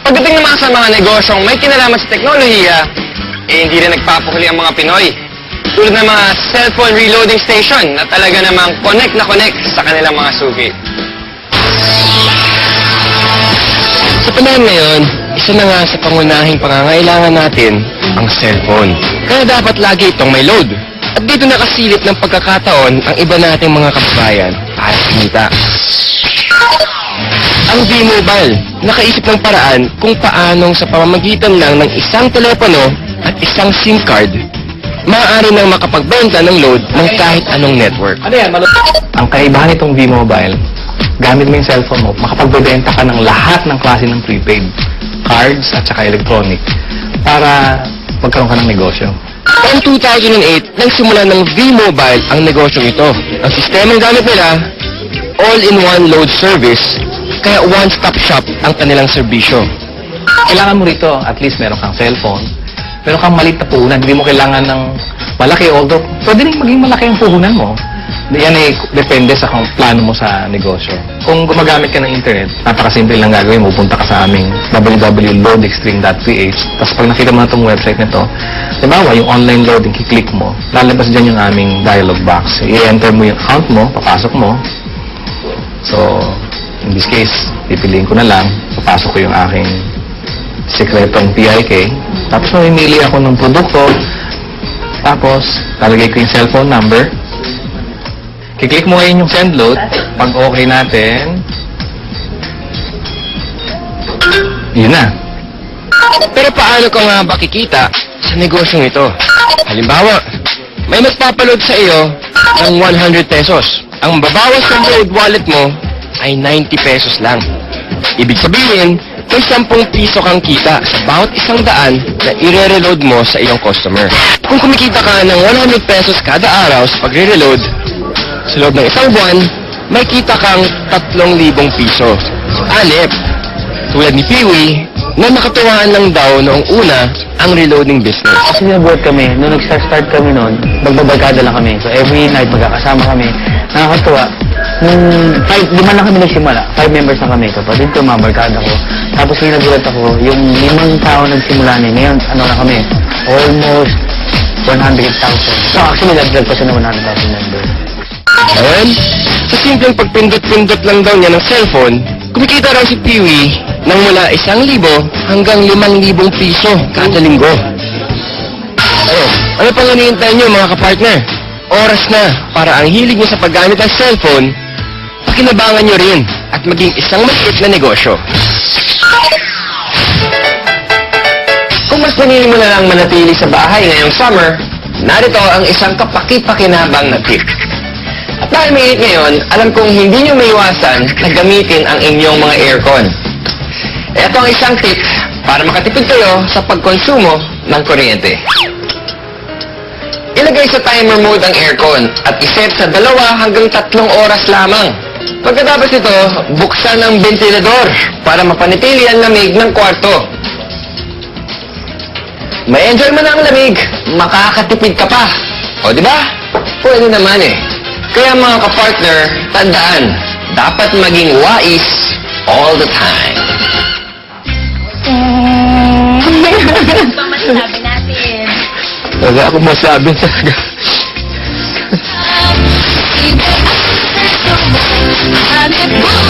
Pagdating naman sa mga negosyong may kinalaman sa teknolohiya, hindi rin nagpapukuli ang mga Pinoy. Tulad ng mga cellphone reloading station na talaga namang connect na connect sa kanilang mga suki. Sa panahon ngayon, isa na nga sa pangunahing pangangailangan natin ang cellphone. Kaya dapat lagi itong may load. At dito nakasilip ng pagkakataon ang iba nating mga kababayan para kumita. Ang V-Mobile, nakaisip ng paraan kung paanong sa pamamagitan lang ng isang telepono at isang SIM card, maaari nang makapagbenta ng load ng kahit anong network. Ang kaibahan nitong V-Mobile, gamit mo yung cellphone mo, makapagbebenta ka ng lahat ng klase ng prepaid, cards at saka electronic, para magkaroon ka ng negosyo. Taong 2008, nagsimula ng V-Mobile ang negosyong ito. Ang sistemang gamit nila, all-in-one load service, kaya one-stop shop ang kanilang serbisyo. Kailangan mo rito, at least meron kang cellphone, meron kang maliit na puhunan, hindi mo kailangan ng malaki, although pwede rin maging malaki ang puhunan mo. Yan ay depende sa kung plano mo sa negosyo. Kung gumagamit ka ng internet, napakasimple lang gagawin mo. Punta ka sa aming www.loadextreme.ph. Tapos pag nakita mo na itong website nito, diba, yung online loading, kiklik mo, lalabas dyan yung aming dialog box. I-enter mo yung account mo, papasok mo. So, in this case, pipiliin ko na lang, papasok ko yung aking sekretong PIK. Tapos mamimili ako ng produkto. Tapos, lalagay ko yung cellphone number. Kiklik mo ngayon yung send load. Pag okay natin, yun na. Pero paano ka nga ba kikita sa negosyong ito? Halimbawa, may magpapaload sa iyo ng 100 pesos. Ang babawas ng load wallet mo ay 90 pesos lang. Ibig sabihin, may 10 piso kang kita sa bawat 100 na i-reload mo sa iyong customer. Kung kumikita ka ng 100 pesos kada araw sa pagre-reload, sa loob ng isang buwan, may kita kang 3,000 piso. Anip, tulad ni Peewee, na nakatuwaan lang daw noong una ang reloading business. Kasi nabuhat kami, nung nag-start kami noon, magbabarkada lang kami. So every night, magkakasama kami. Nakakatuwa. Nung 5 lang kami nagsimula, 5 members na kami. Kapatid ko, mga barkada ko. Tapos yung nagulat ako, yung 5 tao nagsimula niya. Ngayon, ano na kami, almost 100,000. So actually, nag-drag pa siya ng 100,000 members. Ngayon, sa simpleng pagpindot-pindot lang daw niya ng cellphone, kumikita raw si Peewee ng mula 1,000 hanggang 5,000 piso kada linggo. Ano pang hinihintay niyo mga kapartner? Oras na para ang hilig niyo sa paggamit ng cellphone, pakinabangan niyo rin at maging isang maliit na negosyo. Kung mas pinili mo na lang manatili sa bahay ngayong summer, narito ang isang kapaki-pakinabang na tip. At dahil mainit ngayon, alam kong hindi nyo maiwasan na gamitin ang inyong mga aircon. Ito ang isang tip para makatipid kayo sa pagkonsumo ng kuryente. Ilagay sa timer mode ang aircon at iset sa 2 hanggang 3 oras lamang. Pagkatapos nito, buksan ang ventilador para mapanatili ang lamig ng kwarto. May enjoy mo na ang lamig, makakatipid ka pa. O di ba? Pwede naman eh. Kaya mga kapartner, tandaan, dapat maging wais all the time. Ano bang masasabi natin? Wala akong masabi talaga. Iba ang